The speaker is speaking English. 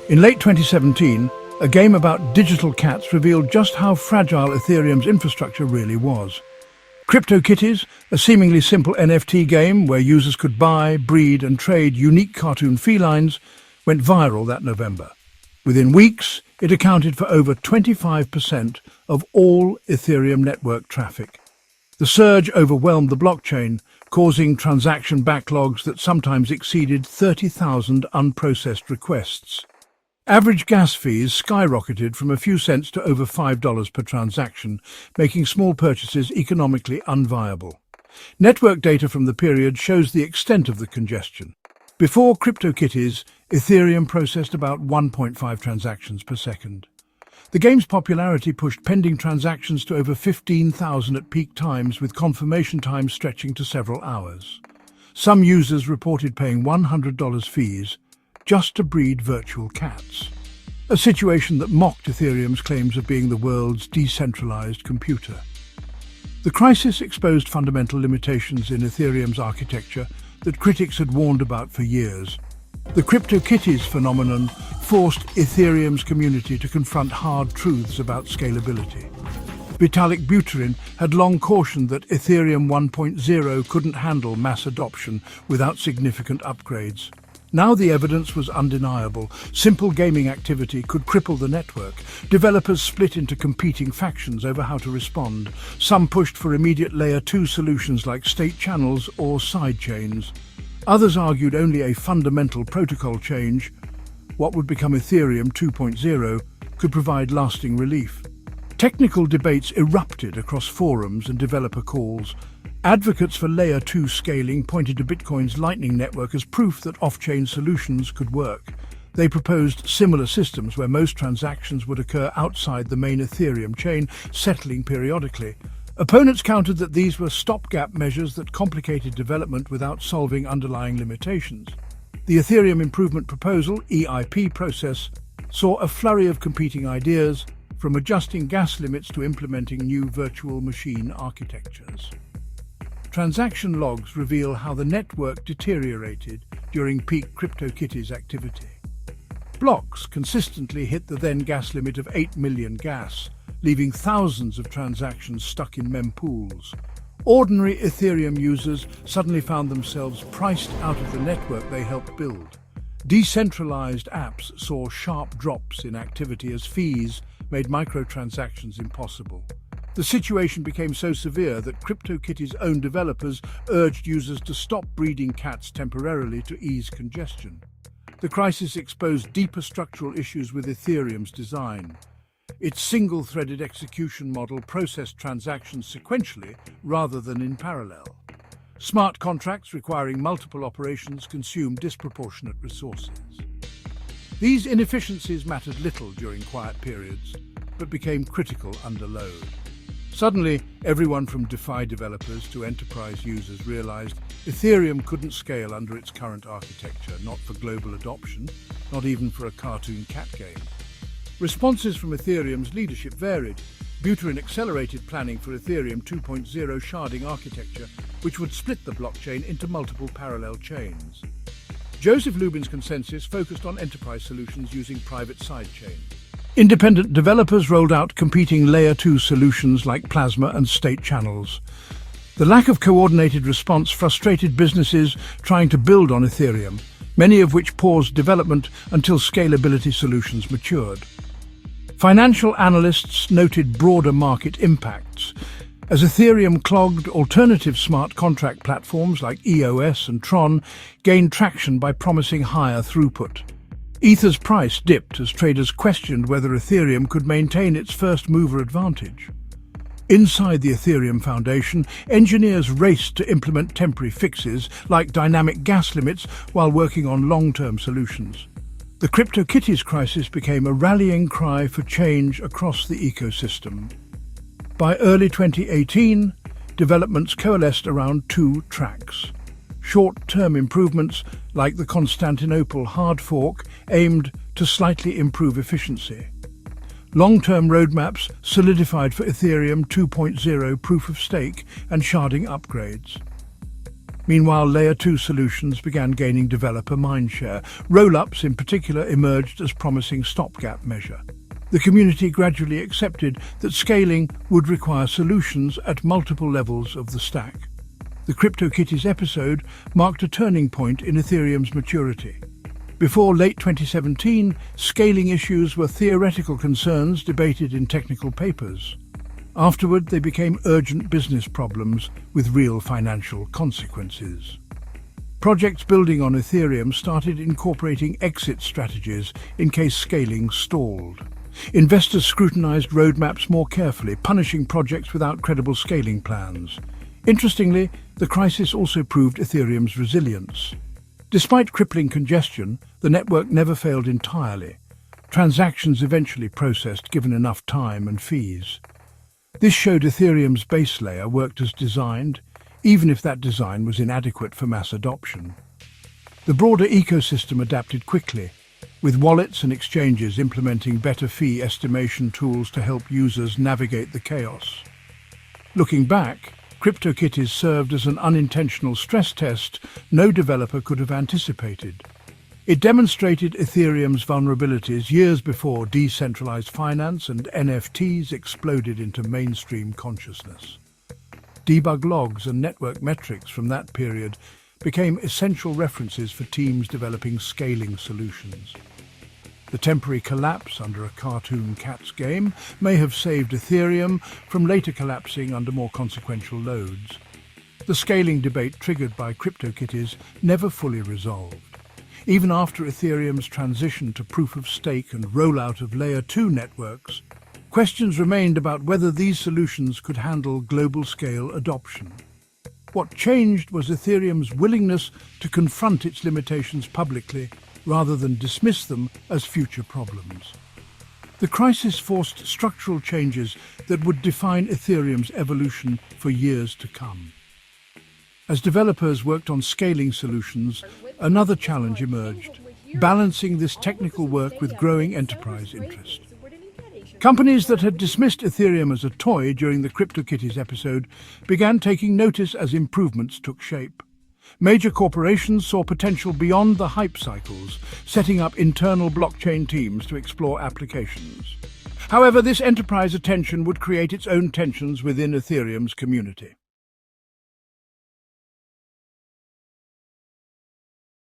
In late 2017, a game about digital cats revealed just how fragile Ethereum's infrastructure really was. CryptoKitties, a seemingly simple NFT game where users could buy, breed and trade unique cartoon felines, went viral that November. Within weeks, it accounted for over 25% of all Ethereum network traffic. The surge overwhelmed the blockchain, causing transaction backlogs that sometimes exceeded 30,000 unprocessed requests. Average gas fees skyrocketed from a few cents to over $5 per transaction, making small purchases economically unviable. Network data from the period shows the extent of the congestion. Before CryptoKitties, Ethereum processed about 1.5 transactions per second. The game's popularity pushed pending transactions to over 15,000 at peak times, with confirmation times stretching to several hours. Some users reported paying $100 fees just to breed virtual cats, a situation that mocked Ethereum's claims of being the world's decentralized computer. The crisis exposed fundamental limitations in Ethereum's architecture that critics had warned about for years. The CryptoKitties phenomenon forced Ethereum's community to confront hard truths about scalability. Vitalik Buterin had long cautioned that Ethereum 1.0 couldn't handle mass adoption without significant upgrades. Now the evidence was undeniable. Simple gaming activity could cripple the network. Developers split into competing factions over how to respond. Some pushed for immediate Layer 2 solutions like state channels or sidechains. Others argued only a fundamental protocol change, what would become Ethereum 2.0, could provide lasting relief. Technical debates erupted across forums and developer calls. Advocates for Layer 2 scaling pointed to Bitcoin's Lightning Network as proof that off-chain solutions could work. They proposed similar systems where most transactions would occur outside the main Ethereum chain, settling periodically. Opponents countered that these were stopgap measures that complicated development without solving underlying limitations. The Ethereum Improvement Proposal (EIP) process saw a flurry of competing ideas, from adjusting gas limits to implementing new virtual machine architectures. Transaction logs reveal how the network deteriorated during peak CryptoKitties activity. Blocks consistently hit the then gas limit of 8 million gas, leaving thousands of transactions stuck in mempools. Ordinary Ethereum users suddenly found themselves priced out of the network they helped build. Decentralized apps saw sharp drops in activity as fees made microtransactions impossible. The situation became so severe that CryptoKitties' own developers urged users to stop breeding cats temporarily to ease congestion. The crisis exposed deeper structural issues with Ethereum's design. Its single-threaded execution model processed transactions sequentially rather than in parallel. Smart contracts requiring multiple operations consumed disproportionate resources. These inefficiencies mattered little during quiet periods, but became critical under load. Suddenly, everyone from DeFi developers to enterprise users realized Ethereum couldn't scale under its current architecture, not for global adoption, not even for a cartoon cat game. Responses from Ethereum's leadership varied. Buterin accelerated planning for Ethereum 2.0 sharding architecture, which would split the blockchain into multiple parallel chains. Joseph Lubin's ConsenSys focused on enterprise solutions using private sidechains. Independent developers rolled out competing Layer 2 solutions like Plasma and state channels. The lack of coordinated response frustrated businesses trying to build on Ethereum, many of which paused development until scalability solutions matured. Financial analysts noted broader market impacts. As Ethereum clogged, alternative smart contract platforms like EOS and Tron gained traction by promising higher throughput. Ether's price dipped as traders questioned whether Ethereum could maintain its first-mover advantage. Inside the Ethereum Foundation, engineers raced to implement temporary fixes like dynamic gas limits while working on long-term solutions. The CryptoKitties crisis became a rallying cry for change across the ecosystem. By early 2018, developments coalesced around two tracks. Short-term improvements like the Constantinople hard fork aimed to slightly improve efficiency. Long-term roadmaps solidified for Ethereum 2.0 proof-of-stake and sharding upgrades. Meanwhile, Layer 2 solutions began gaining developer mindshare. Roll-ups in particular emerged as promising stopgap measure. The community gradually accepted that scaling would require solutions at multiple levels of the stack. The CryptoKitties episode marked a turning point in Ethereum's maturity. Before late 2017, scaling issues were theoretical concerns debated in technical papers. Afterward, they became urgent business problems with real financial consequences. Projects building on Ethereum started incorporating exit strategies in case scaling stalled. Investors scrutinized roadmaps more carefully, punishing projects without credible scaling plans. Interestingly, the crisis also proved Ethereum's resilience. Despite crippling congestion, the network never failed entirely. Transactions eventually processed given enough time and fees. This showed Ethereum's base layer worked as designed, even if that design was inadequate for mass adoption. The broader ecosystem adapted quickly, with wallets and exchanges implementing better fee estimation tools to help users navigate the chaos. Looking back, CryptoKitties served as an unintentional stress test no developer could have anticipated. It demonstrated Ethereum's vulnerabilities years before decentralized finance and NFTs exploded into mainstream consciousness. Debug logs and network metrics from that period became essential references for teams developing scaling solutions. The temporary collapse under a cartoon cats game may have saved Ethereum from later collapsing under more consequential loads. The scaling debate triggered by CryptoKitties never fully resolved. Even after Ethereum's transition to proof-of-stake and rollout of Layer 2 networks, questions remained about whether these solutions could handle global-scale adoption. What changed was Ethereum's willingness to confront its limitations publicly rather than dismiss them as future problems. The crisis forced structural changes that would define Ethereum's evolution for years to come. As developers worked on scaling solutions, another challenge emerged, balancing this technical work with growing enterprise interest. Companies that had dismissed Ethereum as a toy during the CryptoKitties episode began taking notice as improvements took shape. Major corporations saw potential beyond the hype cycles, setting up internal blockchain teams to explore applications. However, this enterprise attention would create its own tensions within Ethereum's community.